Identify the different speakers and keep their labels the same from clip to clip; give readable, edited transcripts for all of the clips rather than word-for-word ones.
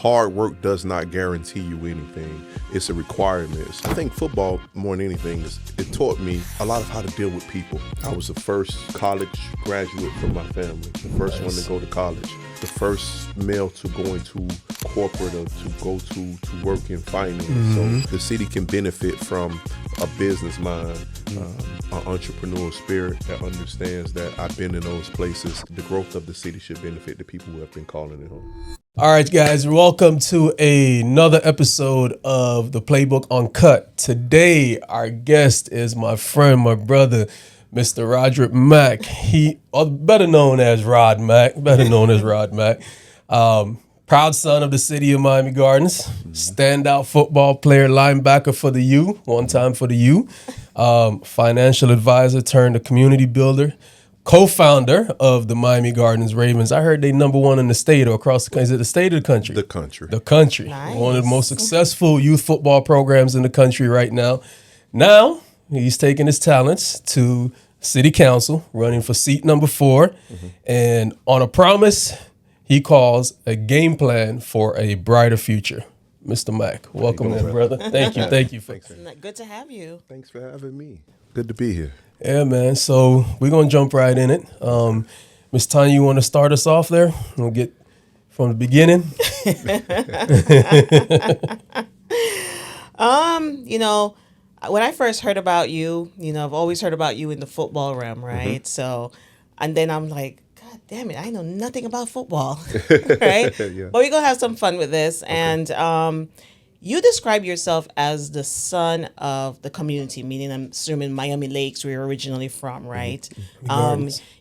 Speaker 1: Hard work does not guarantee you anything. It's a requirement. I think football, more than anything, it taught me a lot of how to deal with people. I was the first college graduate from my family, the first one to go to college, the first male to go into corporate or to go to work in finance. So the city can benefit from a business mind, an entrepreneurial spirit that understands that I've been in those places. The growth of the city should benefit the people who have been calling it home.
Speaker 2: All right, guys, welcome to another episode of the Playbook Uncut. Today, our guest is my friend, my brother, Mr. Roderick Mack. He, better known as Rod Mack, proud son of the city of Miami Gardens, standout football player, linebacker for the U, one time for the U, financial advisor turned a community builder, co-founder of the Miami Gardens Ravens. I heard they number one in the state or across the country. Is it the state or the country?
Speaker 1: The country.
Speaker 2: The country.
Speaker 3: Nice.
Speaker 2: One of the most successful youth football programs in the country right now. Now, he's taking his talents to city council, running for seat number 4. And on a promise, he calls a game plan for a brighter future. Mr. Mack, welcome in, brother. Thank you.
Speaker 3: Good to have you.
Speaker 1: Thanks for having me. Good to be here.
Speaker 2: Yeah, man. So we're going to jump right in it. Ms. Tanya, you want to start us off there? We'll get from the beginning.
Speaker 3: When I first heard about you, I've always heard about you in the football realm, right? So, and then I'm like, God damn it, I know nothing about football, right?
Speaker 1: Yeah.
Speaker 3: But we're going to have some fun with this. Okay. And you describe yourself as the son of the community, meaning I'm assuming Miami Lakes, where you're originally from, right?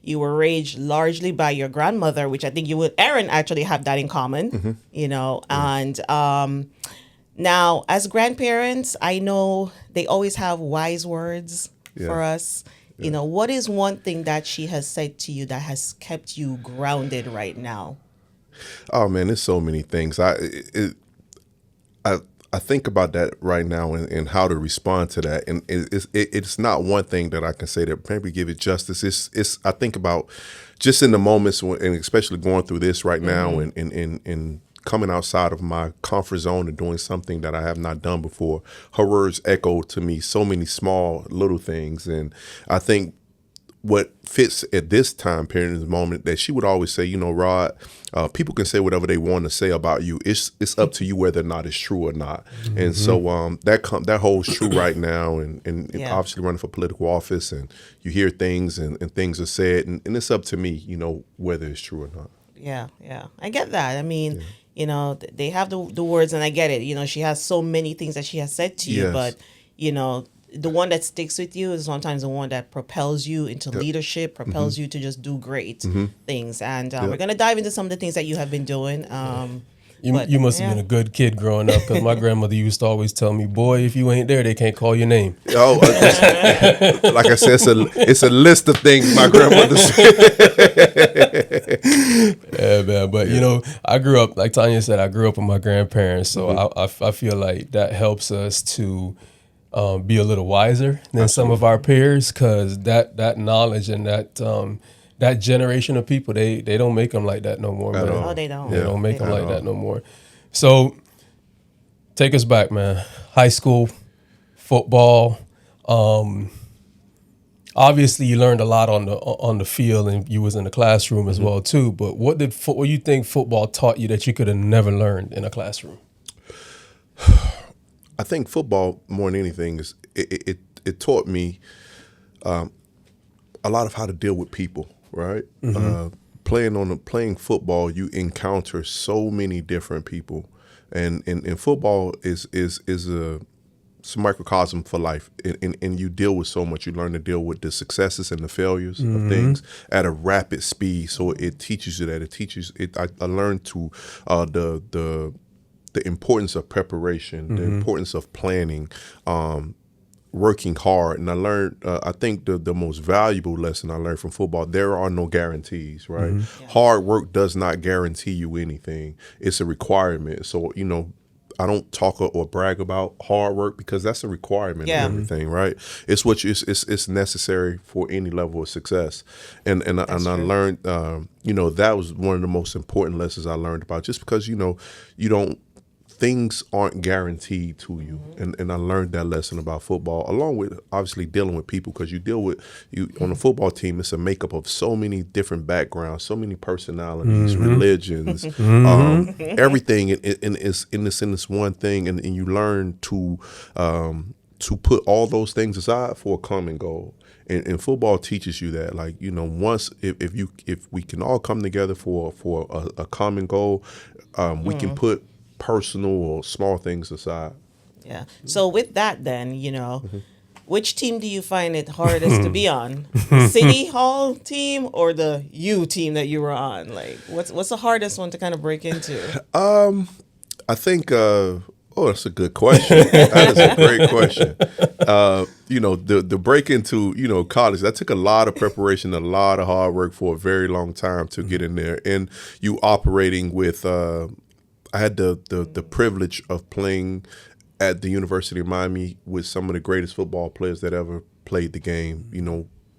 Speaker 3: You were raised largely by your grandmother, which I think you and Aaron actually have that in common, and now as grandparents, I know they always have wise words for us. Yeah. What is one thing that she has said to you that has kept you grounded right now?
Speaker 1: Oh man, there's so many things. I think about that right now and how to respond to that, and it's not one thing that I can say that maybe give it justice. It's I think about just in the moments when, and especially going through this right now, and coming outside of my comfort zone and doing something that I have not done before. Her words echo to me so many small little things, and I think what fits at this time period in the moment that she would always say, Rod, people can say whatever they want to say about you. It's up to you whether or not it's true or not. And so that holds true right now. And obviously running for political office, and you hear things and things are said, and it's up to me, whether it's true or not.
Speaker 3: Yeah. I get that. I mean, they have the words, and I get it. She has so many things that she has said to you, but, the one that sticks with you is sometimes the one that propels you into leadership, propels you to just do great things. And we're going to dive into some of the things that you have been doing.
Speaker 2: You must have been a good kid growing up, because my grandmother used to always tell me, boy, if you ain't there, they can't call your name.
Speaker 1: Oh, like I said, it's a list of things my grandmother said.
Speaker 2: Yeah, man. But, I grew up, like Tanya said, I grew up with my grandparents. So I feel like that helps us to be a little wiser than some of our peers, because that knowledge and that generation of people, they don't make them like that no more, man.
Speaker 3: No, they don't.
Speaker 2: They don't make them like that no more. So take us back, man. High school, football. Obviously, you learned a lot on the field, and you was in the classroom as well too. But what you think football taught you that you could have never learned in a classroom?
Speaker 1: I think football, more than anything, it taught me a lot of how to deal with people, right? Playing football, you encounter so many different people, and football is it's a microcosm for life, and you deal with so much. You learn to deal with the successes and the failures of things at a rapid speed. So it teaches you that. I learned to the importance of preparation, the importance of planning, working hard. And I learned, I think the most valuable lesson I learned from football, there are no guarantees, right? Hard work does not guarantee you anything. It's a requirement. So, don't talk or brag about hard work because that's a requirement
Speaker 3: Yeah.
Speaker 1: of everything, right? It's it's necessary for any level of success, and I
Speaker 3: true.
Speaker 1: learned, that was one of the most important lessons I learned about, just because you don't. Things aren't guaranteed to you, and I learned that lesson about football, along with obviously dealing with people, because you deal with on a football team. It's a makeup of so many different backgrounds, so many personalities, religions, everything in this one thing, and you learn to put all those things aside for a common goal. And football teaches you that, like, once if we can all come together for a common goal, we can put personal or small things aside.
Speaker 3: Yeah. So with that, then, which team do you find it hardest to be on? The City Hall team or the U team that you were on? Like, what's the hardest one to kind of break into?
Speaker 1: I think. That's a good question. That is a great question. The break into college, that took a lot of preparation, a lot of hard work for a very long time to get in there, and you operating with. I had the privilege of playing at the University of Miami with some of the greatest football players that ever played the game.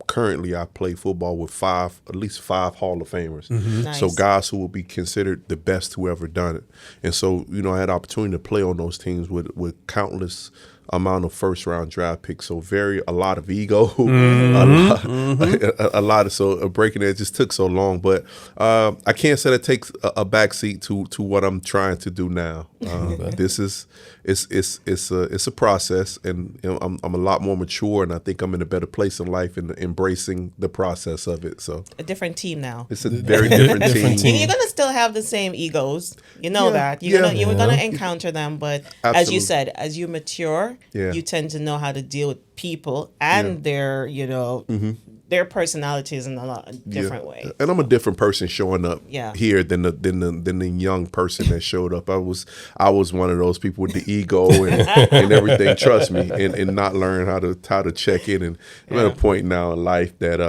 Speaker 1: Currently I play football with at least five Hall of Famers.
Speaker 3: Nice.
Speaker 1: So guys who will be considered the best who ever done it. And so, I had the opportunity to play on those teams with countless amount of first round draft picks. So a lot of ego, a lot of, so breaking it just took so long, but I can't say that takes a backseat to what I'm trying to do now. This is, it's a process, and I'm a lot more mature, and I think I'm in a better place in life and embracing the process of it. So
Speaker 3: a different team now.
Speaker 1: it's a very different team.
Speaker 3: You're gonna still have the same egos, that
Speaker 1: Yeah.
Speaker 3: you're gonna encounter them, but as
Speaker 1: Absolutely.
Speaker 3: you said, as you mature,
Speaker 1: Yeah.
Speaker 3: you tend to know how to deal with people and their their personalities in a lot different way.
Speaker 1: And I'm a different person showing up
Speaker 3: Yeah.
Speaker 1: here than the young person that showed up. I was one of those people with the ego and everything. Trust me, and not learn how to check in. And I'm at a point now in life that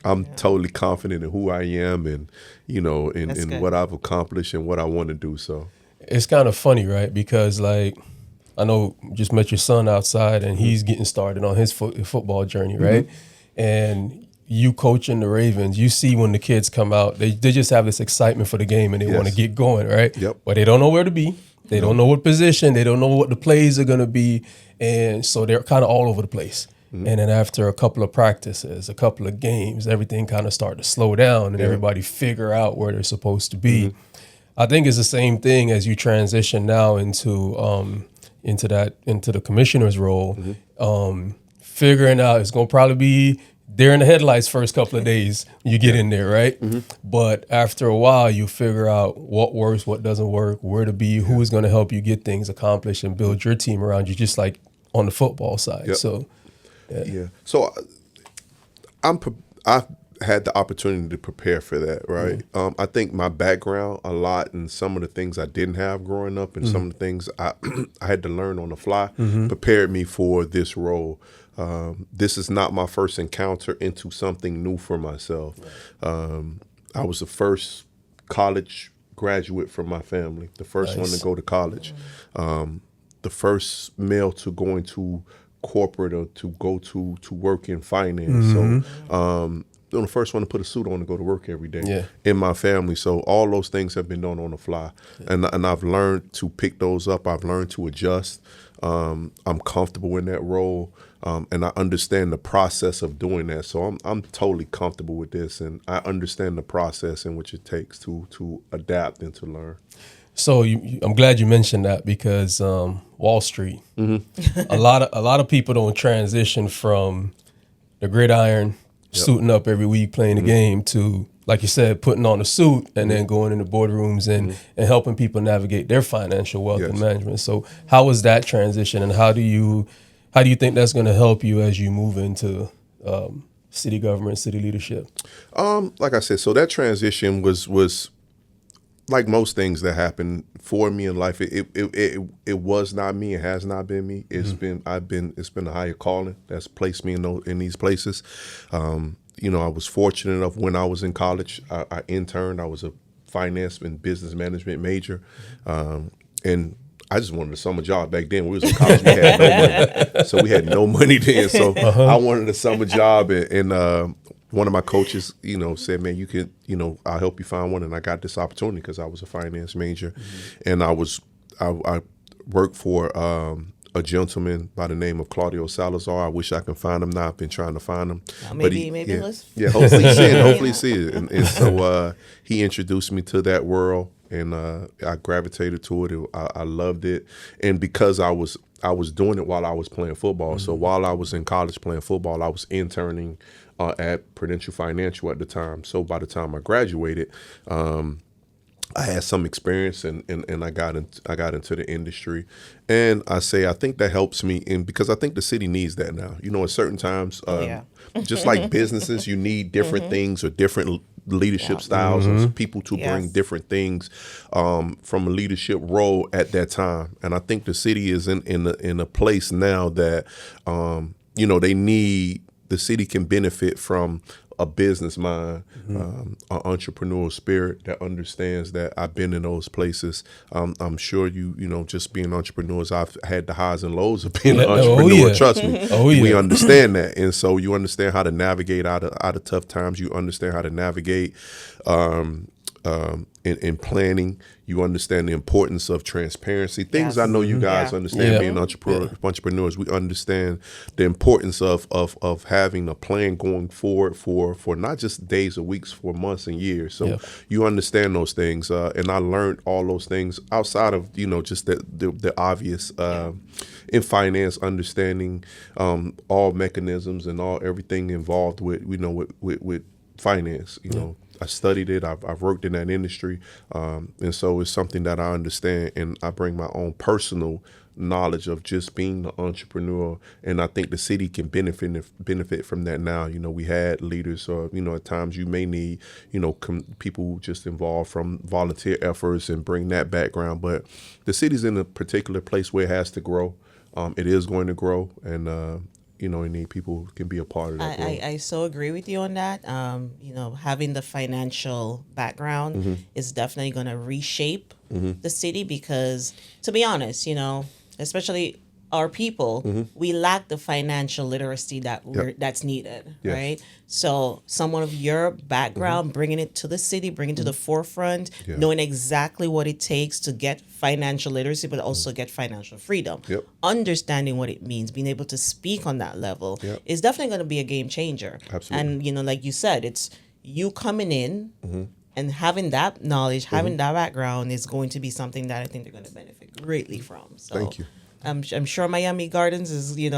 Speaker 1: I'm totally confident in who I am, and
Speaker 3: That's
Speaker 1: in
Speaker 3: good.
Speaker 1: what I've accomplished and what I want to do. So
Speaker 2: It's kind of funny, right? Because like, I know you just met your son outside, and he's getting started on his football journey, right? And you coaching the Ravens, you see when the kids come out, they just have this excitement for the game, and they want to get going, right?
Speaker 1: Yep.
Speaker 2: But they don't know where to be. They don't know what position. They don't know what the plays are going to be. And so they're kind of all over the place. And then after a couple of practices, a couple of games, everything kind of start to slow down, and everybody figure out where they're supposed to be. I think it's the same thing as you transition now into the commissioner's role. Figuring out, it's going to probably be deer in the headlights first couple of days you get in there, right? But after a while, you figure out what works, what doesn't work, where to be, who is going to help you get things accomplished and build your team around you, just like on the football side.
Speaker 1: Yep.
Speaker 2: So
Speaker 1: So I've had the opportunity to prepare for that, right? I think my background a lot, and some of the things I didn't have growing up, and some of the things I had to learn on the fly, prepared me for this role. This is not my first encounter into something new for myself. I was the first college graduate from my family, the first one to go to college, the first male to go into corporate or to go to work in finance. So I'm the first one to put a suit on to go to work every day in my family. So all those things have been done on the fly, and I've learned to pick those up. I've learned to adjust. I'm comfortable in that role, and I understand the process of doing that. So I'm totally comfortable with this, and I understand the process in which it takes to adapt and to learn.
Speaker 2: So I'm glad you mentioned that, because Wall Street, a lot of people don't transition from the gridiron, suiting up every week, playing the game, to, like you said, putting on a suit and then going into boardrooms and helping people navigate their financial wealth and management. So how was that transition, and how do you think that's going to help you as you move into city government, city leadership?
Speaker 1: Like I said, so that transition was like most things that happen for me in life. It was not me. It has not been me. It's been a higher calling that's placed me in these places. I was fortunate enough when I was in college. I interned. I was a finance and business management major, and I just wanted a summer job back then. We was in college, we had no money, so we had no money then. So I wanted a summer job, and one of my coaches, said, "Man, you can, I'll help you find one." And I got this opportunity because I was a finance major, and I worked for a gentleman by the name of Claudio Salazar. I wish I can find him now. I've been trying to find him.
Speaker 3: Maybe
Speaker 1: yeah,
Speaker 3: let's.
Speaker 1: Yeah, hopefully see it. Hopefully see it. And so he introduced me to that world, and I gravitated to it. I loved it, and because I was doing it while I was playing football. So while I was in college playing football, I was interning at Prudential Financial at the time. So by the time I graduated, I had some experience, and I got into the industry, and I think that helps me, because I think the city needs that now. At certain times, just like businesses, you need different things or different leadership styles of people to bring different things from a leadership role at that time. And I think the city is in a place now that they need. The city can benefit from a business mind, an entrepreneurial spirit that understands that. I've been in those places. I'm sure just being entrepreneurs, I've had the highs and lows of being an entrepreneur. Trust me, we understand that, and so you understand how to navigate out of tough times. You understand how to navigate in planning. You understand the importance of transparency. Things I know you guys understand being entrepreneurs. We understand the importance of having a plan going forward for not just days or weeks, for months and years. So you understand those things. And I learned all those things outside of, just the obvious in finance, understanding all mechanisms and everything involved with finance, I studied it. I've worked in that industry, and so it's something that I understand, and I bring my own personal knowledge of just being an entrepreneur, and I think the city can benefit from that now. We had leaders, at times you may need, people just involved from volunteer efforts and bring that background, but the city's in a particular place where it has to grow. It is going to grow, and and need people who can be a part of that.
Speaker 3: I so agree with you on that. Having the financial background is definitely going to reshape the city, because, to be honest, especially our people, we lack the financial literacy that's needed, right? So someone of your background, bringing it to the city, bringing it to the forefront, knowing exactly what it takes to get financial literacy, but also get financial freedom, understanding what it means, being able to speak on that level is definitely going to be a game changer.
Speaker 1: Absolutely.
Speaker 3: And, like you said, it's you coming in and having that knowledge, having that background is going to be something that I think they're going to benefit greatly from. So
Speaker 1: thank you.
Speaker 3: I'm sure Miami Gardens is, your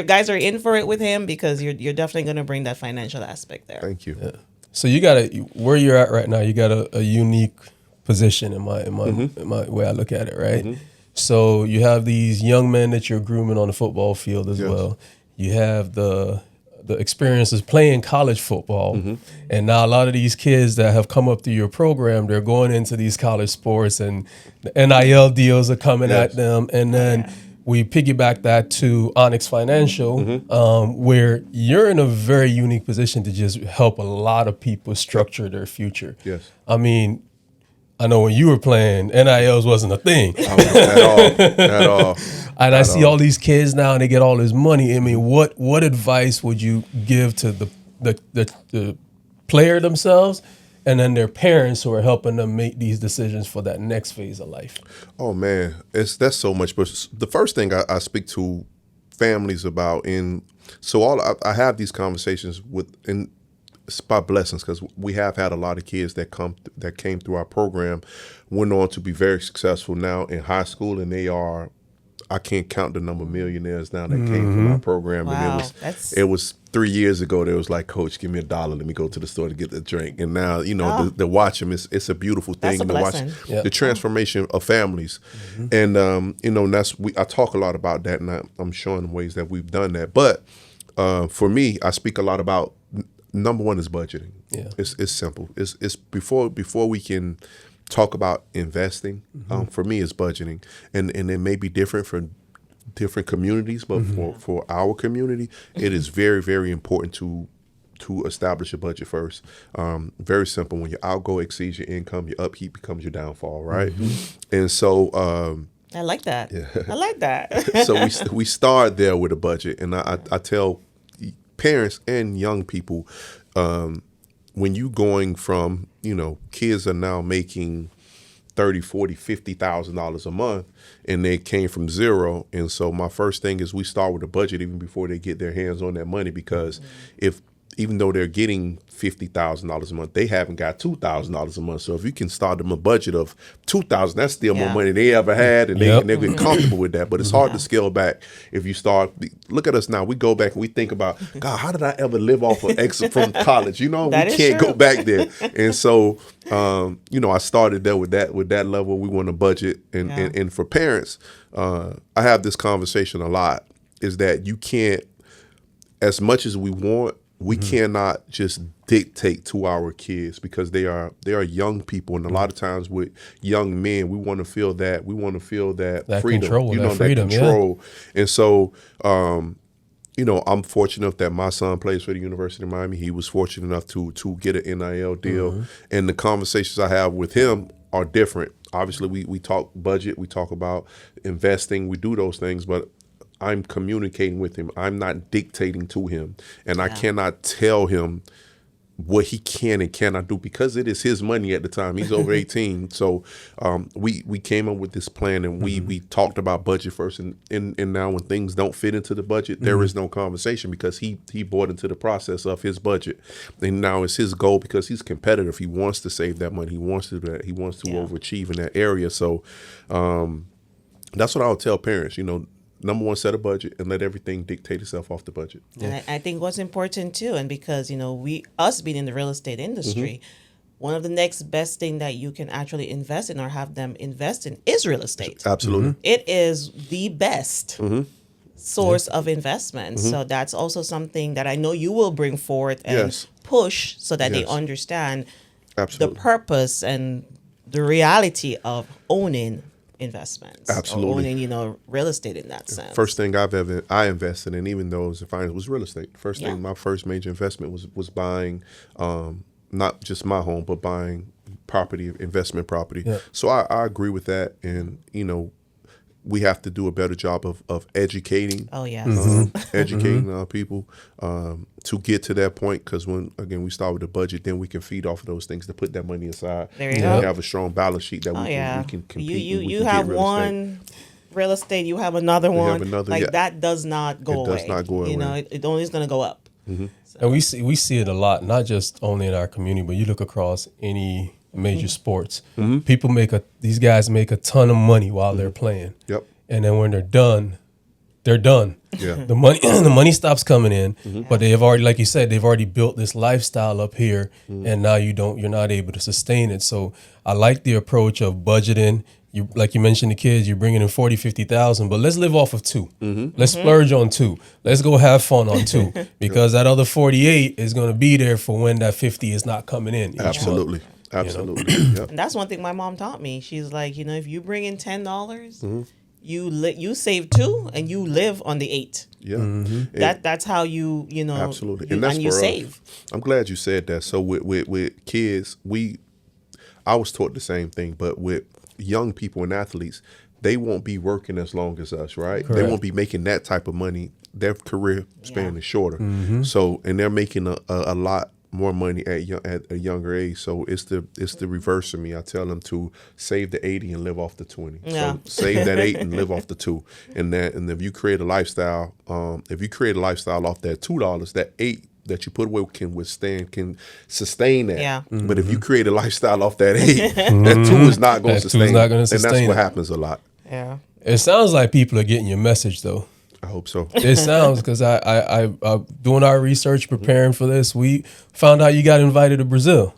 Speaker 3: guys are in for it with him, because you're definitely going to bring that financial aspect there.
Speaker 1: Thank you.
Speaker 2: Yeah. So you got where you're at right now, you got a unique position in my way I look at it, right? So you have these young men that you're grooming on the football field as well. You have the experiences playing college football, and now a lot of these kids that have come up through your program, they're going into these college sports, and the NIL deals are coming at them, and then we piggyback that to Onyx Financial, where you're in a very unique position to just help a lot of people structure their future.
Speaker 1: Yes.
Speaker 2: I mean, I know when you were playing, NILs wasn't a thing.
Speaker 1: At all.
Speaker 2: And I see all these kids now, and they get all this money. I mean, what advice would you give to the player themselves, and then their parents who are helping them make these decisions for that next phase of life?
Speaker 1: Oh man, that's so much. But the first thing I speak to families about, I have these conversations and it's by blessings, because we have had a lot of kids that came through our program, went on to be very successful now in high school, and they are, I can't count the number of millionaires now that came from our program.
Speaker 3: Wow,
Speaker 1: and it was 3 years ago. They was like, "Coach, give me $1. Let me go to the store to get the drink." And now, to watch them, it's a beautiful thing.
Speaker 3: That's a blessing.
Speaker 1: To watch the transformation of families, and I talk a lot about that, and I'm showing ways that we've done that. But for me, I speak a lot about. Number one is budgeting. Yeah. It's simple. It's before we can talk about investing. For me, it's budgeting, and it may be different for different communities, but for our community, it is very, very important to to establish a budget first. Very simple. When your outgo exceeds your income, your upkeep becomes your downfall, right? And so
Speaker 3: I like that. I like that.
Speaker 1: so we start there with a budget, and I tell parents and young people, when you going from, kids are now making $30,000, $40,000, $50,000 a month, and they came from zero. And so my first thing is we start with a budget even before they get their hands on that money, because even though they're getting $50,000 a month, they haven't got $2,000 a month. So if you can start them a budget of $2,000, that's still more money they ever had, and they're getting comfortable with that. But it's hard to scale back if you start. Look at us now. We go back and we think about, God, how did I ever live off of X from college? We can't go back there. And so, I started there with that level. We want a budget, and for parents, I have this conversation a lot. Is that you can't, as much as we want. We cannot just dictate to our kids, because they are young people, and a lot of times with young men, we want to feel that freedom,
Speaker 2: control,
Speaker 1: that control. And so, I'm fortunate enough that my son plays for the University of Miami. He was fortunate enough to get an NIL deal, and the conversations I have with him are different. Obviously, we talk budget, we talk about investing, we do those things, but I'm communicating with him. I'm not dictating to him, and I cannot tell him what he can and cannot do, because it is his money at the time. He's over 18. So we came up with this plan, and we talked about budget first, and now when things don't fit into the budget, there is no conversation, because he bought into the process of his budget. And now it's his goal, because he's competitive. He wants to save that money. He wants to do that. He wants to overachieve in that area. So that's what I'll tell parents, number one, set a budget and let everything dictate itself off the budget.
Speaker 3: And I think what's important too, and because, us being in the real estate industry, one of the next best thing that you can actually invest in or have them invest in is real estate.
Speaker 1: Absolutely.
Speaker 3: It is the best source of investment. So that's also something that I know you will bring forth and push, so that they understand the purpose and the reality of owning investments.
Speaker 1: Absolutely.
Speaker 3: Or owning, real estate in that sense.
Speaker 1: First thing I invested in, even though it was finance, was real estate. First thing, my first major investment was buying, not just my home, but buying investment property. Yeah. So I agree with that, and we have to do a better job of educating.
Speaker 3: Oh yes,
Speaker 1: educating people to get to that point. Because when we start with a budget, then we can feed off of those things to put that money aside.
Speaker 3: There you go.
Speaker 1: We have a strong balance sheet that we can compete.
Speaker 3: You have one real estate, you have another one. That does not go away. It does not go away. It only is going to go up.
Speaker 2: Mm-hmm. So. And we see it a lot, not just only in our community, but you look across any major sports. People these guys make a ton of money while they're playing.
Speaker 1: Yep.
Speaker 2: And then when they're done, they're done.
Speaker 1: Yeah.
Speaker 2: The money stops coming in, but they have already, like you said, they've already built this lifestyle up here, and now you're not able to sustain it. So I like the approach of budgeting. You, like you mentioned, the kids, you're bringing in 40, 50,000, but let's live off of 2. Let's splurge on 2. Let's go have fun on 2, because that other 48 is going to be there for when that 50 is not coming in.
Speaker 1: Absolutely. Absolutely. Yep.
Speaker 3: And that's one thing my mom taught me. She's like, if you bring in $10, you save 2 and you live on the 8.
Speaker 1: Yeah.
Speaker 3: That's how you
Speaker 1: absolutely.
Speaker 3: And that's you save.
Speaker 1: I'm glad you said that. So with kids, I was taught the same thing, but with young people and athletes, they won't be working as long as us, right? Correct. They won't be making that type of money. Their career span is shorter. So, and they're making a lot more money at a younger age. So it's the reverse of me. I tell them to save the 80 and live off the 20.
Speaker 3: Yeah.
Speaker 1: So save that 8 and live off the 2. And if you create a lifestyle, off that $2, that 8 that you put away can sustain that.
Speaker 3: Yeah.
Speaker 1: But if you create a lifestyle off that 8, that 2 is not going to sustain.
Speaker 2: Not going to
Speaker 1: sustain. And that's what happens a lot.
Speaker 3: Yeah.
Speaker 2: It sounds like people are getting your message, though.
Speaker 1: I hope so.
Speaker 2: It sounds, because I doing our research, preparing for this, we found out you got invited to Brazil.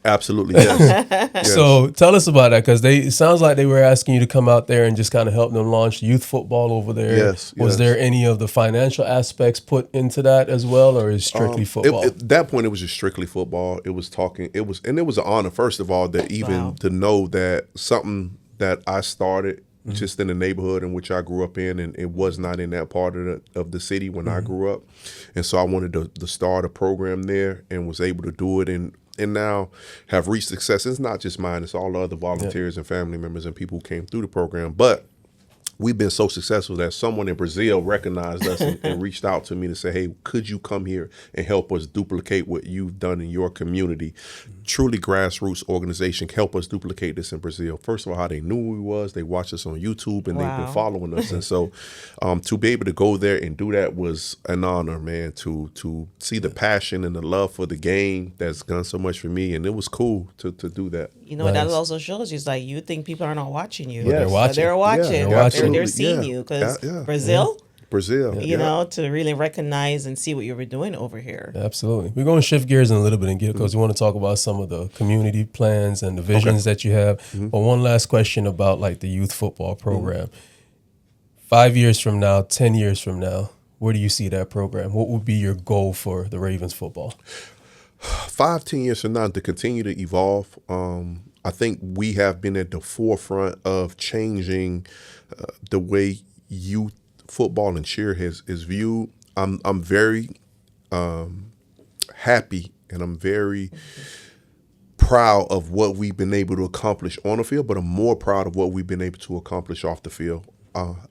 Speaker 1: Absolutely, yes. Yes.
Speaker 2: So tell us about that, because it sounds like they were asking you to come out there and just kind of help them launch youth football over there.
Speaker 1: Yes.
Speaker 2: Was there any of the financial aspects put into that as well, or is strictly football?
Speaker 1: At that point, it was just strictly football. It was an honor, first of all, that even to know that something that I started just in the neighborhood in which I grew up in, and it was not in that part of the city when I grew up. And so I wanted to start a program there and was able to do it, and now have reached success. It's not just mine, it's all the other volunteers and family members and people who came through the program. But we've been so successful that someone in Brazil recognized us and reached out to me to say, hey, could you come here and help us duplicate what you've done in your community? Truly grassroots organization, help us duplicate this in Brazil. First of all, how they knew who we was, they watched us on YouTube, and they've been following us. And so to be able to go there and do that was an honor, man, to see the passion and the love for the game that's done so much for me. And it was cool to do that.
Speaker 3: You know, that also shows you, it's like, you think people are not watching you.
Speaker 2: Yes. They're watching.
Speaker 3: They're watching.
Speaker 2: Yeah,
Speaker 3: they're
Speaker 1: absolutely.
Speaker 3: seeing you. Because Brazil, you know, to really recognize and see what you were doing over here.
Speaker 2: Absolutely. We're going to shift gears in a little bit and get, because we want to talk about some of the community plans and the visions that you have. But one last question about like the youth football program. 5 years from now, 10 years from now, where do you see that program? What would be your goal for the Ravens football?
Speaker 1: 5-10 years from now, to continue to evolve. I think we have been at the forefront of changing the way youth football and cheer is viewed. I'm very happy, and I'm very proud of what we've been able to accomplish on the field, but I'm more proud of what we've been able to accomplish off the field.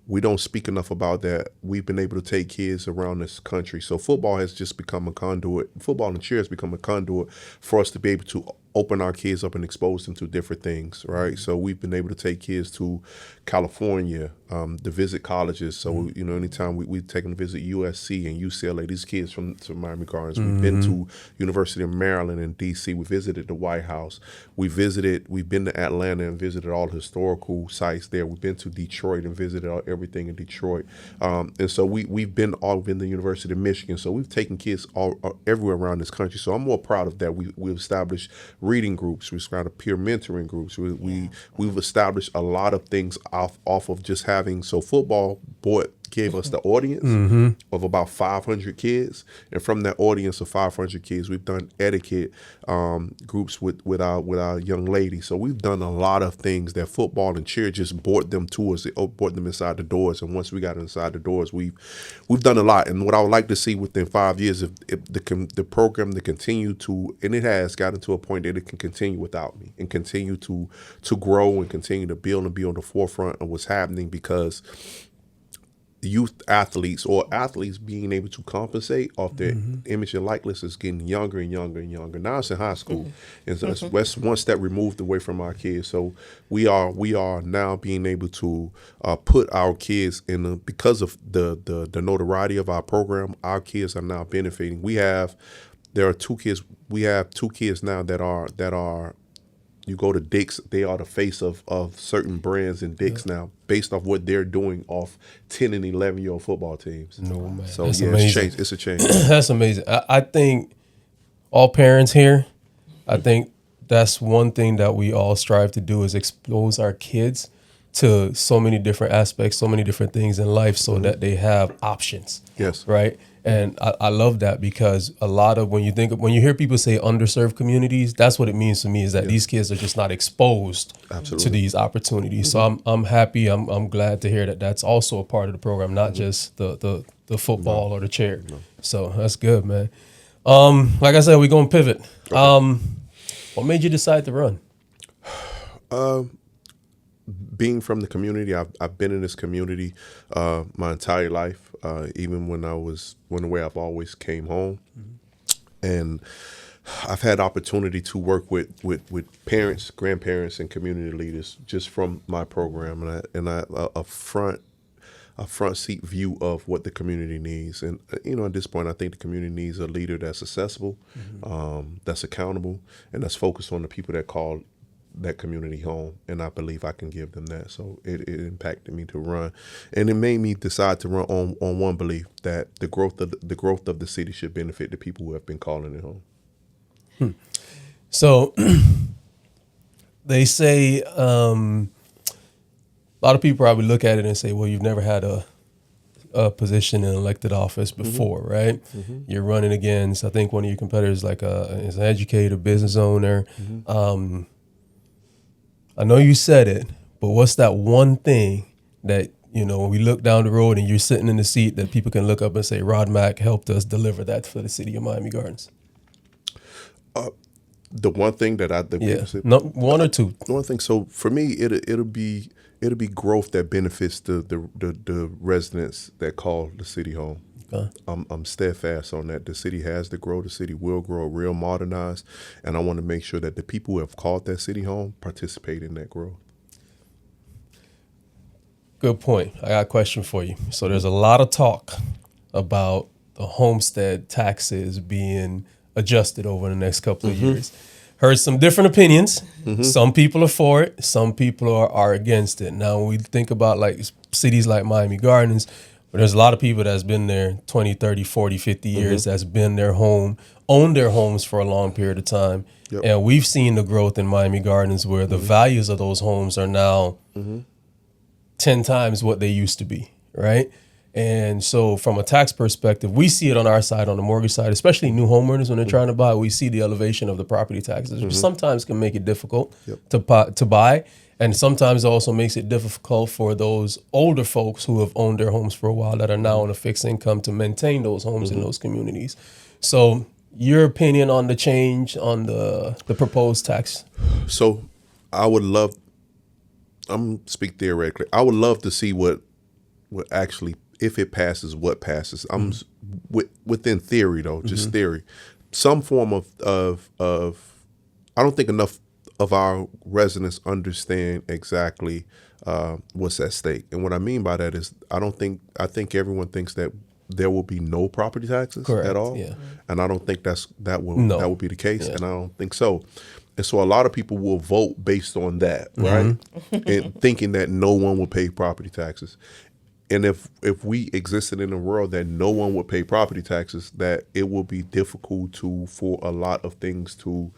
Speaker 1: We don't speak enough about that. We've been able to take kids around this country. So football has just become a conduit. Football and cheer has become a conduit for us to be able to open our kids up and expose them to different things, right? So we've been able to take kids to California to visit colleges. So, you know, anytime we've taken to visit USC and UCLA, these kids from Miami Gardens. We've been to University of Maryland and D.C. We visited the White House. We've been to Atlanta and visited all the historical sites there. We've been to Detroit and visited everything in Detroit. And so we've been all within the University of Michigan. So we've taken kids everywhere around this country. So I'm more proud of that. We've established reading groups. We've started peer mentoring groups. We've established a lot of things off of just having. So football gave us the audience of about 500 kids, and from that audience of 500 kids, we've done etiquette groups with our young ladies. So we've done a lot of things that football and cheer just brought them to us. It brought them inside the doors, and once we got inside the doors, we've done a lot. And what I would like to see within 5 years, if the program to continue to, and it has gotten to a point that it can continue without me and continue to grow and continue to build and be on the forefront of what's happening, because youth athletes or athletes being able to compensate off their image and likeness is getting younger and younger and younger. Now it's in high school, and so that's one step removed away from our kids. So we are now being able to put our kids in because of the notoriety of our program. Our kids are now benefiting. We have two kids now that are. You go to Dick's, they are the face of certain brands in Dick's now, based off what they're doing off 10 and 11-year-old football teams.
Speaker 2: No, man.
Speaker 1: So
Speaker 2: That's
Speaker 1: amazing.
Speaker 2: It's
Speaker 1: a change.
Speaker 2: That's amazing. I think all parents here, I think that's one thing that we all strive to do, is expose our kids to so many different aspects, so many different things in life, so that they have options.
Speaker 1: Yes.
Speaker 2: Right. And I love that, because a lot of when you hear people say underserved communities, that's what it means to me, is that these kids are just not exposed to these opportunities. So I'm happy. I'm glad to hear that that's also a part of the program, not just the football or the chair. So that's good, man. Like I said, we're gonna pivot. Okay. What made you decide to run?
Speaker 1: Being from the community, I've been in this community my entire life. Even when I went away, I've always came home, and I've had opportunity to work with parents, grandparents, and community leaders just from my program, and a front seat view of what the community needs. And at this point, I think the community needs a leader that's accessible, that's accountable, and that's focused on the people that call that community home, and I believe I can give them that. So it impacted me to run, and it made me decide to run on one belief, that the growth of the city should benefit the people who have been calling it home.
Speaker 2: So they say a lot of people probably look at it and say, well, you've never had a position in elected office before, right? You're running against, I think one of your competitors is an educator, business owner. I know you said it, But what's that one thing that, when we look down the road and you're sitting in the seat that people can look up and say, Rod Mack helped us deliver that for the city of Miami Gardens?
Speaker 1: The one thing that
Speaker 2: Yeah, no, one or two.
Speaker 1: The one thing. So for me, it'll be growth that benefits the residents that call the city home.
Speaker 2: Okay.
Speaker 1: I'm steadfast on that. The city has to grow. The city will grow, real modernized, and I want to make sure that the people who have called that city home participate in that growth.
Speaker 2: Good point. I got a question for you. So there's a lot of talk about the homestead taxes being adjusted over the next couple of years. Heard some different opinions. Some people are for it. Some people are against it. Now, when we think about like cities like Miami Gardens, where there's a lot of people that's been there 20, 30, 40, 50 years, that's been their home, owned their homes for a long period of time.
Speaker 1: Yep.
Speaker 2: And we've seen the growth in Miami Gardens where the values of those homes are now 10 times what they used to be, right? And so from a tax perspective, we see it on our side, on the mortgage side, especially new homeowners when they're trying to buy, we see the elevation of the property taxes, which sometimes can make it difficult to buy. And sometimes also makes it difficult for those older folks who have owned their homes for a while that are now on a fixed income to maintain those homes in those communities. So your opinion on the change on the proposed tax?
Speaker 1: So I would love, I'm speak theoretically, I would love to see what actually, if it passes, what passes. I'm within theory though, just theory, some form of I don't think enough of our residents understand exactly what's at stake. And what I mean by that is I think everyone thinks that there will be no property taxes at all. Yeah. And I don't think that will be the case. Yeah. And I don't think so. And so a lot of people will vote based on that, right? And thinking that no one will pay property taxes. And if we existed in a world that no one would pay property taxes, that it will be difficult for a lot of things to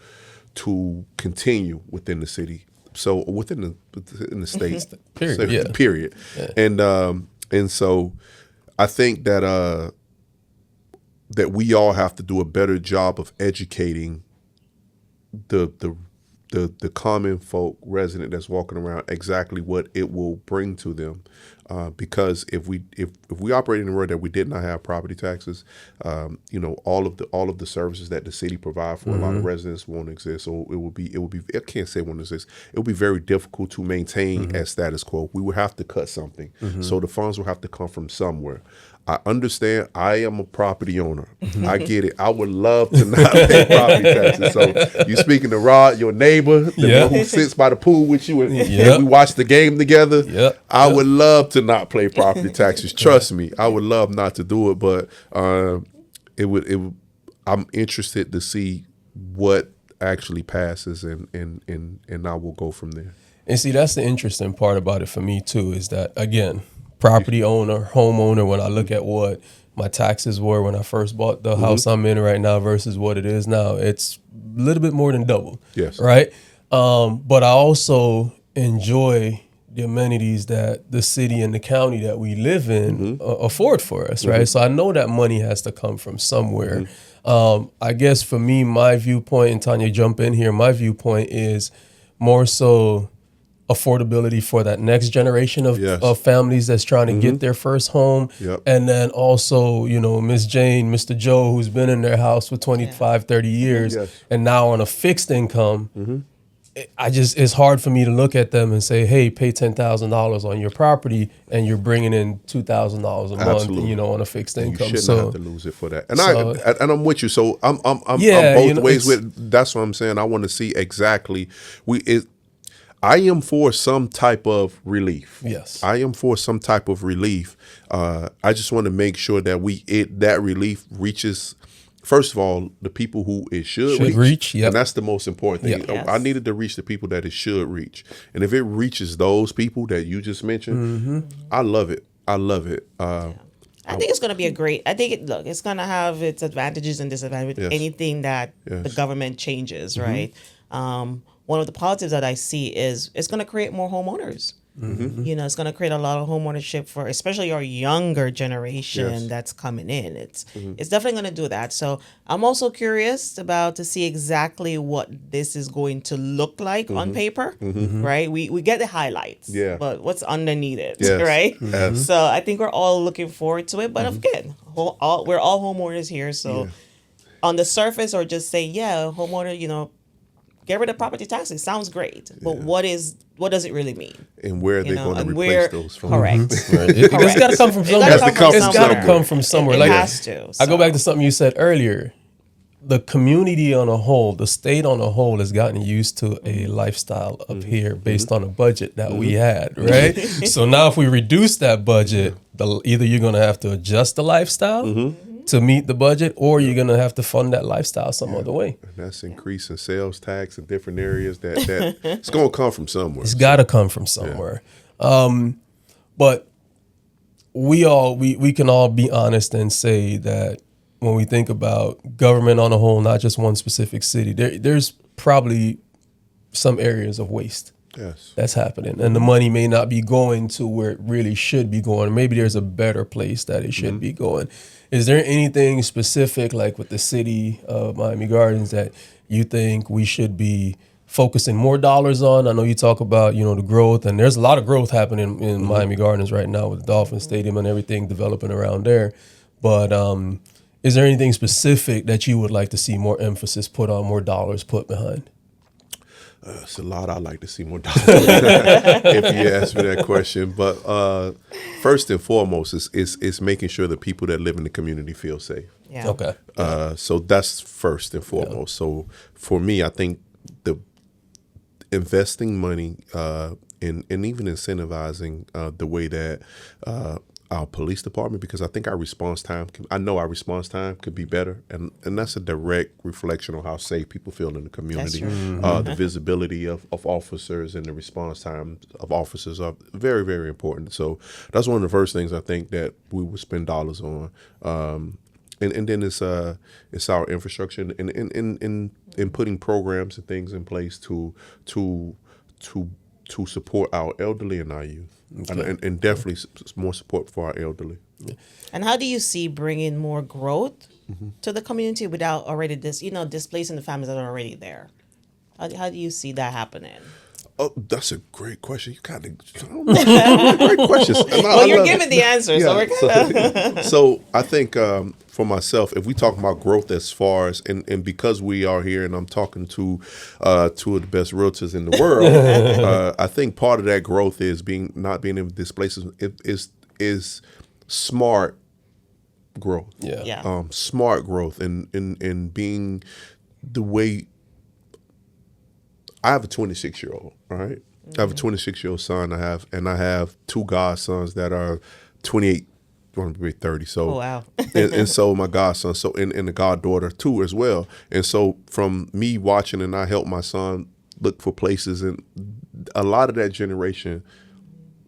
Speaker 1: continue within the city. So within the state, period. So, period. Yeah. And so I think that we all have to do a better job of educating the common folk resident that's walking around exactly what it will bring to them, because if we operate in a world that we did not have property taxes, all of the services that the city provide for a lot of residents won't exist. So it will be I can't say won't exist. It will be very difficult to maintain as status quo. We would have to cut something, so the funds will have to come from somewhere. I understand. I am a property owner. I get it. I would love to not pay property taxes. So you speaking to Rod, your neighbor, the one who sits by the pool with you, and we watch the game together. I would love to not pay property taxes. Trust me, I would love not to do it, but it would. I'm interested to see what actually passes, and I will go from there.
Speaker 2: And see, that's the interesting part about it for me too, is that again, property owner, homeowner, when I look at what my taxes were when I first bought the house I'm in right now versus what it is now, it's a little bit more than double.
Speaker 1: Yes.
Speaker 2: Right? But I also enjoy the amenities that the city and the county that we live in afford for us, right? So I know that money has to come from somewhere. I guess for me, my viewpoint, and Tanya, jump in here, my viewpoint is more so affordability for that next generation of families that's trying to get their first home. And then also, Miss Jane, Mr. Joe, who's been in their house for 25, 30 years and now on a fixed income. It's hard for me to look at them and say, hey, pay $10,000 on your property and you're bringing in $2,000 a month, on a fixed income.
Speaker 1: You shouldn't have to lose it for that. And I'm with you. So I'm both ways with. That's what I'm saying. I want to see exactly I am for some type of relief.
Speaker 2: Yes,
Speaker 1: I am for some type of relief. I just want to make sure that that relief reaches, first of all, the people who it should reach. And that's the most important thing. Yes. I needed to reach the people that it should reach. And if it reaches those people that you just mentioned, I love it. I love it.
Speaker 3: I think it's going to be it's going to have its advantages and disadvantages with anything that the government changes, right? one of the positives that I see is it's going to create more homeowners. It's going to create a lot of homeownership for especially our younger generation that's coming in. It's definitely going to do that. So I'm also curious to see exactly what this is going to look like on paper, right? We get the highlights, but what's underneath it, right? So I think we're all looking forward to it. But again, we're all homeowners here, so on the surface, or just say, homeowner, get rid of property taxes. Sounds great, but what does it really mean?
Speaker 1: And where are they going to replace those from?
Speaker 3: Correct.
Speaker 2: It's got to come from somewhere. It's got to come from somewhere.
Speaker 3: It has to.
Speaker 2: I go back to something you said earlier. The community on a whole, the state on a whole, has gotten used to a lifestyle up here based on a budget that we had, right? So now, if we reduce that budget, either you're going to have to adjust the lifestyle to meet the budget, or you're going to have to fund that lifestyle some other way.
Speaker 1: And that's increasing sales tax in different areas that it's going to come from somewhere.
Speaker 2: It's got to come from somewhere. But we can all be honest and say that when we think about government on a whole, not just one specific city, there's probably some areas of waste.
Speaker 1: Yes.
Speaker 2: That's happening. And the money may not be going to where it really should be going. Maybe there's a better place that it should be going. Is there anything specific, like with the city of Miami Gardens, that you think we should be focusing more dollars on? I know you talk about, the growth, and there's a lot of growth happening in Miami Gardens right now with the Dolphin Stadium and everything developing around there. But is there anything specific that you would like to see more emphasis put on, more dollars put behind?
Speaker 1: It's a lot I'd like to see more dollars if you ask me that question. But first and foremost is making sure the people that live in the community feel safe.
Speaker 3: Yeah.
Speaker 2: Okay.
Speaker 1: So that's first and foremost. So for me, I think the investing money and even incentivizing the way that our police department, because I think our response time could be better, and that's a direct reflection on how safe people feel in the community. The visibility of officers and the response time of officers are very, very important. So that's one of the first things I think that we would spend dollars on. And then it's our infrastructure and putting programs and things in place to support our elderly and our youth. Okay. And definitely more support for our elderly.
Speaker 3: And how do you see bringing more growth to the community without already displacing the families that are already there? How do you see that happening?
Speaker 1: Oh, that's a great question. You kind of great questions.
Speaker 3: Well, you're giving the answer, so we're kind of.
Speaker 1: So I think for myself, if we talk about growth as far as and because we are here, and I'm talking to two of the best realtors in the world, I think part of that growth is not being able to displace is smart growth.
Speaker 2: Yeah.
Speaker 1: Smart growth and being the way. I have a 26-year-old, right? I have a 26-year-old son. I have two godsons that are 28, going to be 30. So,
Speaker 3: oh, wow.
Speaker 1: and so my godson, and the goddaughter too as well. And so from me watching, and I help my son look for places, and a lot of that generation,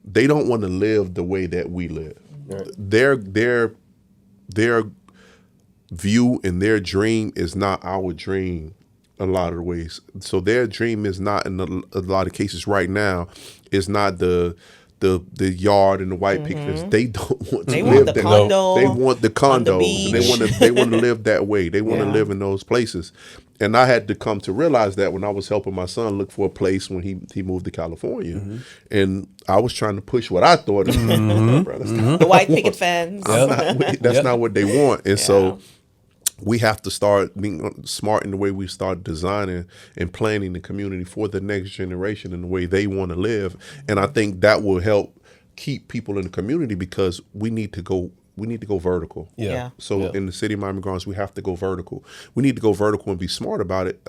Speaker 1: they don't want to live the way that we live. Right. Their view and their dream is not our dream. A lot of the ways. So their dream is not, in a lot of cases right now, is not the yard and the white pickets. They don't want to live that.
Speaker 3: Condo,
Speaker 1: they want the condos. And they want to live that way. They want to live in those places. And I had to come to realize that when I was helping my son look for a place when he moved to California. And I was trying to push what I thought.
Speaker 3: The white picket fence.
Speaker 1: That's not what they want. And so we have to start being smart in the way we start designing and planning the community for the next generation in the way they want to live. And I think that will help keep people in the community, because we need to go vertical.
Speaker 2: Yeah.
Speaker 1: So in the city of Miami Gardens, we have to go vertical. We need to go vertical and be smart about it.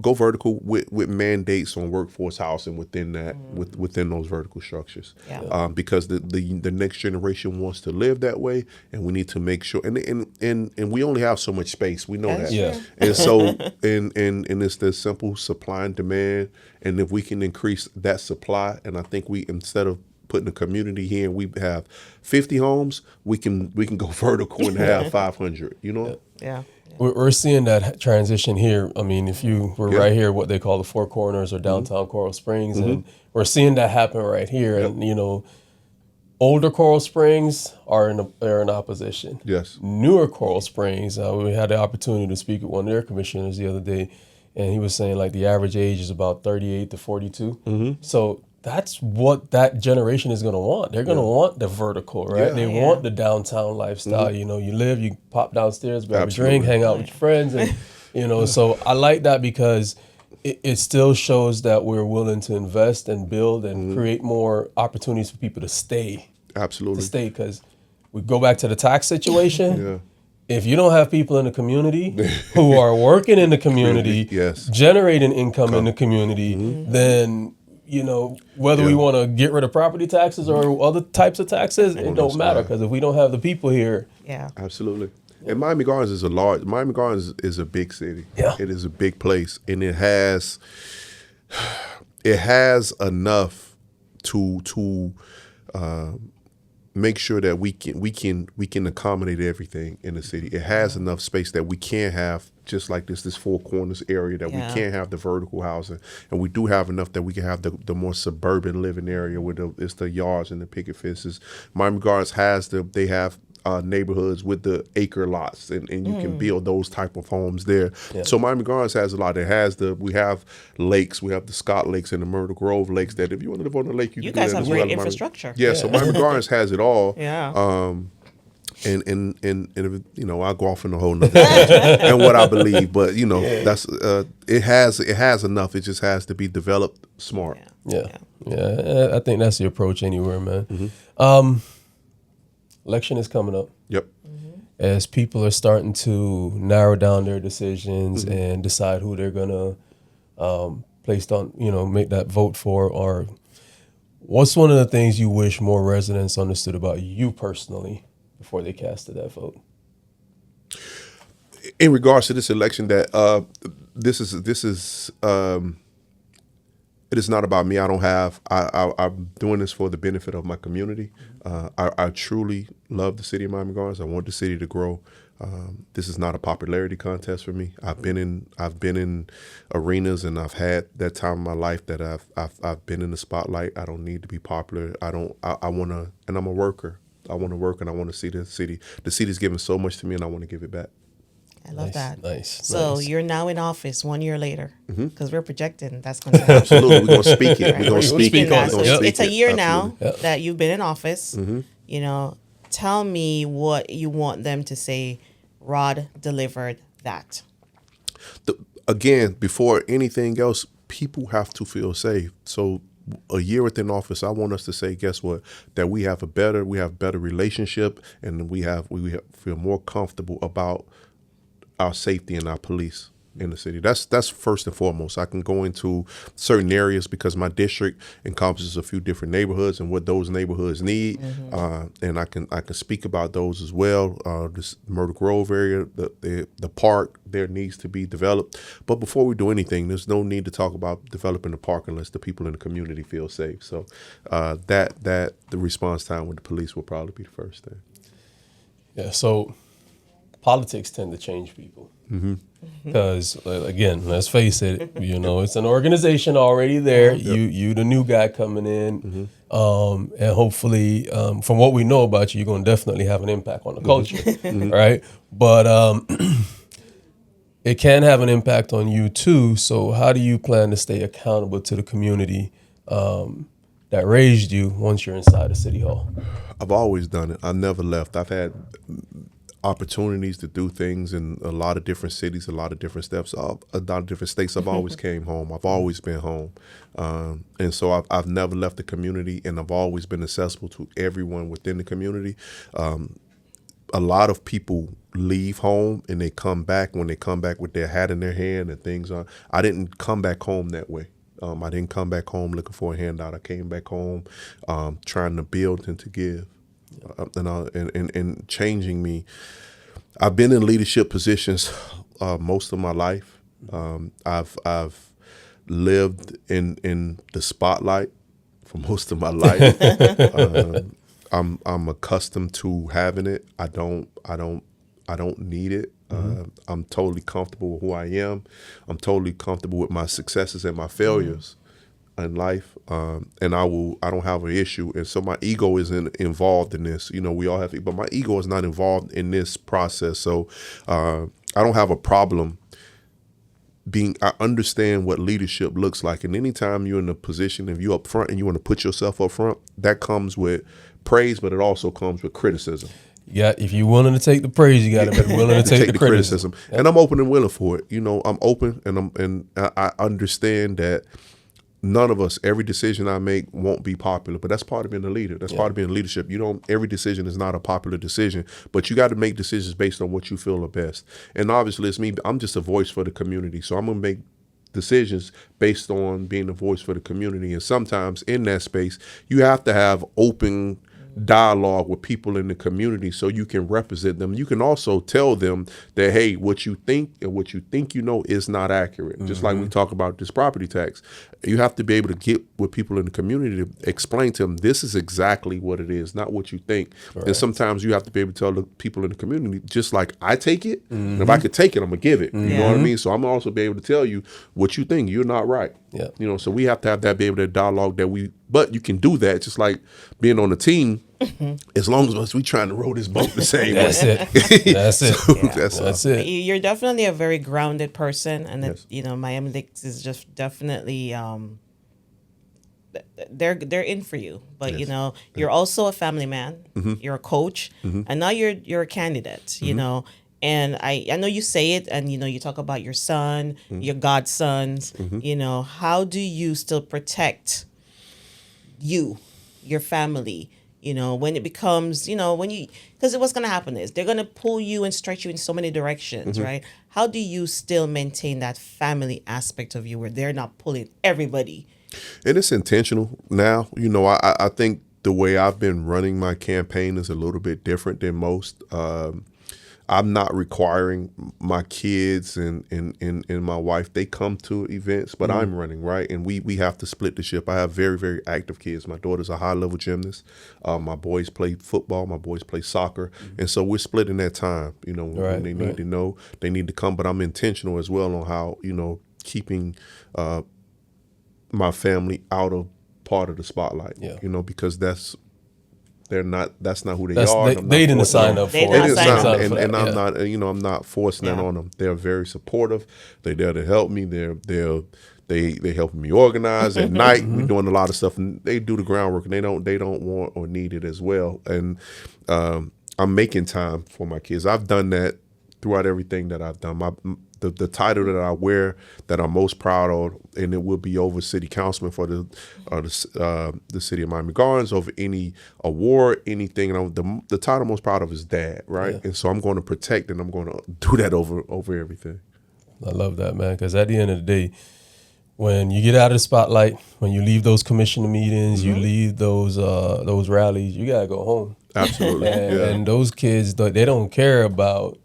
Speaker 1: Go vertical with mandates on workforce housing within that, within those vertical structures.
Speaker 3: Yeah.
Speaker 1: Because the next generation wants to live that way, and we need to make sure. And we only have so much space. We know that.
Speaker 2: Yeah.
Speaker 1: And so and it's the simple supply and demand. And if we can increase that supply, and I think we, instead of putting a community here and we have 50 homes, we can go vertical and have 500. You know.
Speaker 3: Yeah.
Speaker 2: we're seeing that transition here. I mean, if you were right here, what they call the Four Corners or downtown Coral Springs, and we're seeing that happen right here. And older Coral Springs are in opposition.
Speaker 1: Yes.
Speaker 2: Newer Coral Springs, we had the opportunity to speak with one of their commissioners the other day, and he was saying like the average age is about 38 to 42. So that's what that generation is going to want. They're going to want the vertical, right?
Speaker 1: Yeah.
Speaker 2: They want the downtown lifestyle. You live, you pop downstairs, grab
Speaker 1: Absolutely.
Speaker 2: a drink, hang out with your friends, and so I like that because it still shows that we're willing to invest and build and create more opportunities for people to stay.
Speaker 1: Absolutely.
Speaker 2: Because we go back to the tax situation. If you don't have people in the community who are working in the community, generating income in the community, then whether we want to get rid of property taxes or other types of taxes, it don't matter, because if we don't have the people here.
Speaker 1: Absolutely. And Miami Gardens is a big city. It is a big place, and it has enough to make sure that we can accommodate everything in the city. It has enough space that we can have, just like this Four Corners area, that we can't have the vertical housing, and we do have enough that we can have the more suburban living area where it's the yards and the picket fences. Miami Gardens they have neighborhoods with the acre lots, and you can build those type of homes there. So Miami Gardens has a lot. We have lakes, we have the Scott Lakes and the Myrtle Grove Lakes, that if you want to live on the lake, you can
Speaker 3: guys
Speaker 1: do that
Speaker 3: have
Speaker 1: as
Speaker 3: great
Speaker 1: well.
Speaker 3: infrastructure.
Speaker 1: So Miami Gardens has it all. And I go off in a whole nother and what I believe, but that's it has enough. It just has to be developed smart.
Speaker 2: I think that's the approach anywhere, man. Election is coming up. As people are starting to narrow down their decisions and decide who they're gonna place on, make that vote for, or what's one of the things you wish more residents understood about you personally before they casted that vote?
Speaker 1: In regards to this election, that this is it is not about me. I'm doing this for the benefit of my community. I truly love the city of Miami Gardens. I want the city to grow. This is not a popularity contest for me. I've been in arenas, and I've had that time in my life that I've been in the spotlight. I don't need to be popular. I want to, and I'm a worker. I want to work, and I want to see the city. The city's given so much to me, and I want to give it back.
Speaker 3: I love that.
Speaker 2: Nice.
Speaker 3: So you're now in office 1 year later, because we're projecting that's going to happen.
Speaker 1: Absolutely, we're going to speak it. We're going to speak it.
Speaker 3: So it's a year now that you've been in office. Tell me what you want them to say. Rod delivered that.
Speaker 1: Again, before anything else, people have to feel safe. So a year within office, I want us to say, guess what? That we have better relationship, and we feel more comfortable about our safety and our police in the city. That's first and foremost. I can go into certain areas because my district encompasses a few different neighborhoods and what those neighborhoods need, and I can speak about those as well. This Myrtle Grove area, the park there needs to be developed. But before we do anything, there's no need to talk about developing the park unless the people in the community feel safe. So the response time with the police will probably be the first thing.
Speaker 2: Yeah. So politics tend to change people. Because again, let's face it, it's an organization already there. You the new guy coming in, and hopefully, from what we know about you, you're going to definitely have an impact on the culture, right? But it can have an impact on you too. So how do you plan to stay accountable to the community that raised you once you're inside the city hall?
Speaker 1: I've always done it. I've never left. I've had opportunities to do things in a lot of different cities, a lot of different steps, a lot of different states. I've always came home. I've always been home. And so I've never left the community, and I've always been accessible to everyone within the community. A lot of people leave home and they come back when they come back with their hat in their hand and things on. I didn't come back home that way. I didn't come back home looking for a handout. I came back home trying to build and to give. And changing me. I've been in leadership positions most of my life. I've lived in the spotlight for most of my life. I'm accustomed to having it. I don't I don't need it. I'm totally comfortable with who I am. I'm totally comfortable with my successes and my failures in life. And I don't have an issue. And so my ego isn't involved in this. You know, we all have, but my ego is not involved in this process. So I don't have a problem I understand what leadership looks like. And anytime you're in a position, if you're up front and you want to put yourself up front, that comes with praise, but it also comes with criticism.
Speaker 2: Yeah, if you're willing to take the praise, you got to be willing to take the criticism.
Speaker 1: Yep. And I'm open and willing for it. You know, I'm open and I understand that none of us, every decision I make won't be popular, but that's part of being a leader. That's part of being leadership. Every decision is not a popular decision, but you got to make decisions based on what you feel are best. And obviously it's me, I'm just a voice for the community. So I'm going to make decisions based on being a voice for the community. And sometimes in that space, you have to have open dialogue with people in the community so you can represent them. You can also tell them that, hey, what you think and what you think you know is not accurate. Just like we talk about this property tax. You have to be able to get with people in the community to explain to them this is exactly what it is, not what you think. Right. And sometimes you have to be able to tell the people in the community, just like I take it, and if I could take it, I'm going to give it. You know what I mean? So I'm also be able to tell you what you think. You're not right.
Speaker 2: Yeah.
Speaker 1: You know, so we have to have that, be able to dialogue but you can do that just like being on a team. As long as we trying to row this boat the same way.
Speaker 2: That's it. That's it.
Speaker 1: So
Speaker 2: yeah. That's it.
Speaker 3: You're definitely a very grounded person, and
Speaker 1: yes.
Speaker 3: you know, Miami Lakes is just definitely they're in for you. But
Speaker 1: yes.
Speaker 3: you know, you're also a family man. You're a coach, and now you're a candidate. You know. And I know you say it, and you know you talk about your son, your godsons. You know, how do you still protect your family? You know, when it becomes, you know, because what's going to happen is they're going to pull you and stretch you in so many directions, right? How do you still maintain that family aspect of you where they're not pulling everybody?
Speaker 1: And it's intentional now. You know, I think the way I've been running my campaign is a little bit different than most. I'm not requiring my kids and my wife. They come to events, but I'm running, right? And we have to split the ship. I have very, very active kids. My daughter's a high-level gymnast. My boys play football. My boys play soccer. And so we're splitting that time. You know, when they need to know, they need to come. But I'm intentional as well on how, you know, keeping my family out of part of the spotlight, you know, because that's not who they are.
Speaker 2: They didn't sign up for it.
Speaker 1: They didn't sign up for that. And I'm not, you know, I'm not forcing that on them. They're very supportive. They're there to help me. They helping me organize at night. We're doing a lot of stuff, and they do the groundwork, and they don't want or need it as well. And I'm making time for my kids. I've done that throughout everything that I've done. The title that I wear that I'm most proud of, and it will be over city councilman for the city of Miami Gardens, over any award, anything. And the title I'm most proud of is dad, right? Yeah. And so I'm going to protect, and I'm going to do that over everything.
Speaker 2: I love that, man, because at the end of the day, when you get out of the spotlight, when you leave those commissioner meetings, you leave those rallies, you gotta go home.
Speaker 1: Absolutely.
Speaker 2: And those kids, they don't care about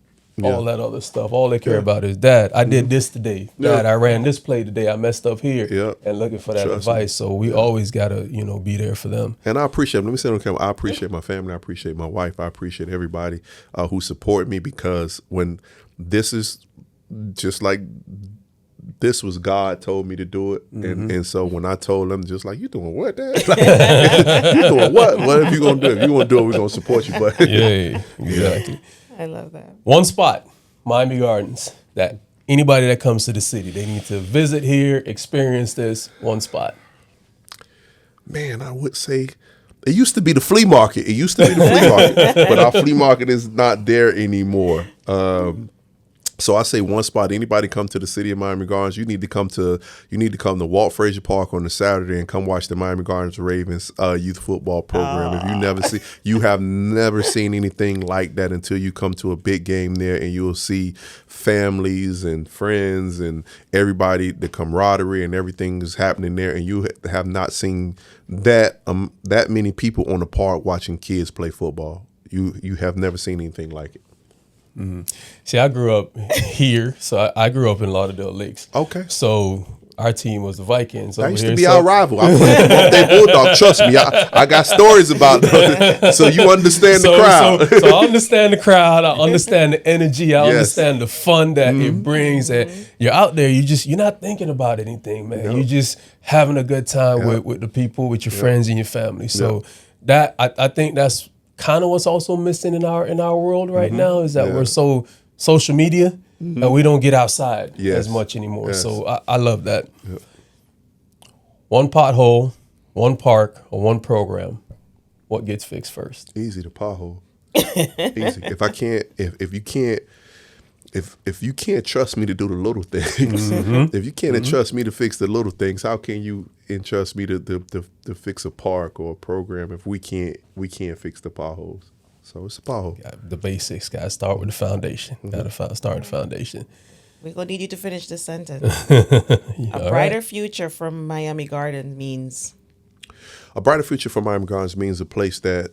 Speaker 2: all that other stuff. All they care about is, Dad, I did this today. Dad, I ran this play today. I messed up here. And looking for that advice. So we always got to, you know, be there for them.
Speaker 1: And I appreciate them. Let me say on camera, I appreciate my family. I appreciate my wife. I appreciate everybody who support me, because when this is just like, this was God told me to do it. And so when I told them, just like, you doing what, Dad? Like, you doing what? What if you going to do it? If you want to do it, we're going to support you. But
Speaker 2: yeah, exactly.
Speaker 3: I love that.
Speaker 2: One spot, Miami Gardens, that anybody that comes to the city, they need to visit here, experience this. One spot.
Speaker 1: Man, I would say it used to be the flea market. But our flea market is not there anymore. So I say one spot. Anybody come to the city of Miami Gardens, you need to come to Walt Frazier Park on the Saturday and come watch the Miami Gardens Ravens youth football program. If you have never seen anything like that until you come to a big game there, and you'll see families and friends and everybody, the camaraderie and everything is happening there, and you have not seen that many people on the park watching kids play football. You have never seen anything like it.
Speaker 2: See, I grew up here, so I grew up in Lauderdale Lakes.
Speaker 1: Okay.
Speaker 2: So our team was the Vikings.
Speaker 1: That
Speaker 2: over
Speaker 1: used
Speaker 2: here.
Speaker 1: to be our rival. I played for Day Bulldog. Trust me, I got stories about them. So you understand the crowd.
Speaker 2: So I understand the crowd. I understand the energy. I understand the fun that it brings. And you're out there. You're not thinking about anything, man. You're just having a good time with the people, with your friends and your family. So that I think that's kind of what's also missing in our world right now is that we're so social media. And we don't get outside as much anymore. So I love that. Yep. One pothole, one park, or one program. What gets fixed first?
Speaker 1: Easy, the pothole. Easy. If you can't trust me to do the little things, if you can't entrust me to fix the little things, how can you entrust me to fix a park or a program if we can't fix the potholes? So it's a pothole.
Speaker 2: The basics. Got to start with the foundation. Got to start with the foundation.
Speaker 3: We're going to need you to finish this sentence. A brighter future from Miami Gardens means?
Speaker 1: A brighter future for Miami Gardens means a place that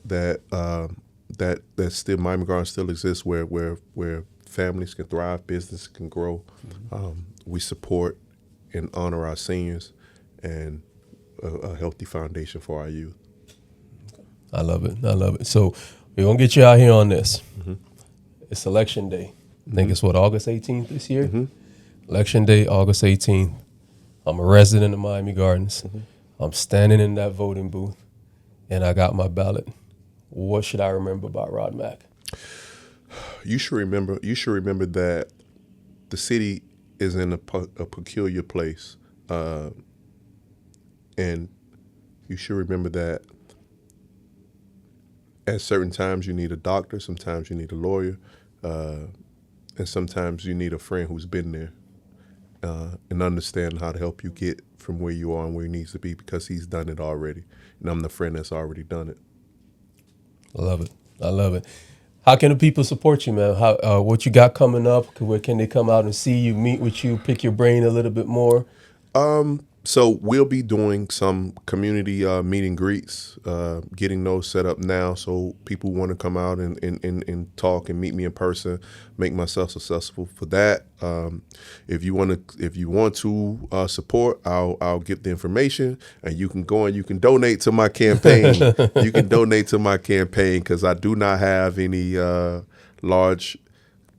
Speaker 1: still Miami Gardens still exists where families can thrive, business can grow. We support and honor our seniors and a healthy foundation for our youth.
Speaker 2: I love it. So we're going to get you out here on this. It's Election Day. I think it's August 18th this year? Election Day, August 18th. I'm a resident of Miami Gardens. I'm standing in that voting booth, and I got my ballot. What should I remember about Rod Mack?
Speaker 1: You should remember that the city is in a peculiar place, and you should remember that at certain times you need a doctor, sometimes you need a lawyer, and sometimes you need a friend who's been there and understand how to help you get from where you are and where you need to be because he's done it already, and I'm the friend that's already done it.
Speaker 2: I love it. How can the people support you, man? What you got coming up? Where can they come out and see you, meet with you, pick your brain a little bit more?
Speaker 1: So we'll be doing some community meet and greets, getting those set up now. So people want to come out and talk and meet me in person, make myself successful for that. If you want to support, I'll get the information, and you can go and you can donate to my campaign. You can donate to my campaign because I do not have any large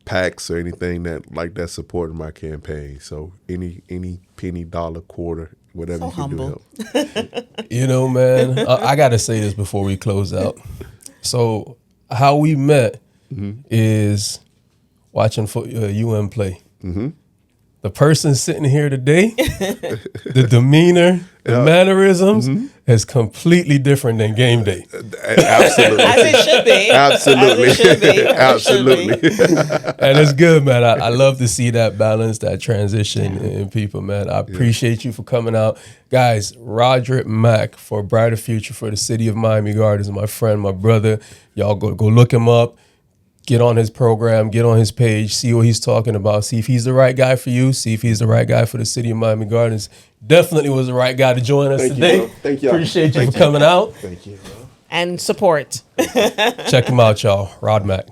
Speaker 1: PACs or anything that supporting my campaign. So any penny, dollar, quarter, whatever
Speaker 3: so
Speaker 1: you can
Speaker 3: humble.
Speaker 1: do help.
Speaker 2: Man, I got to say this before we close out. So how we met is watching UM play. The person sitting here today, the demeanor, the mannerisms is completely different than game day.
Speaker 1: Absolutely.
Speaker 3: As it should be.
Speaker 1: Absolutely.
Speaker 3: As it should be.
Speaker 1: Absolutely.
Speaker 2: And it's good, man. I love to see that balance, that transition in people, man. I appreciate you for coming out. Guys, Roderick Mack for a brighter future for the city of Miami Gardens, my friend, my brother. Y'all go look him up. Get on his program, get on his page, see what he's talking about, see if he's the right guy for you, see if he's the right guy for the city of Miami Gardens. Definitely was the right guy to join us today.
Speaker 1: Thank you.
Speaker 2: Appreciate you for coming out.
Speaker 1: Thank you.
Speaker 3: And support.
Speaker 2: Check him out, y'all. Rod Mack.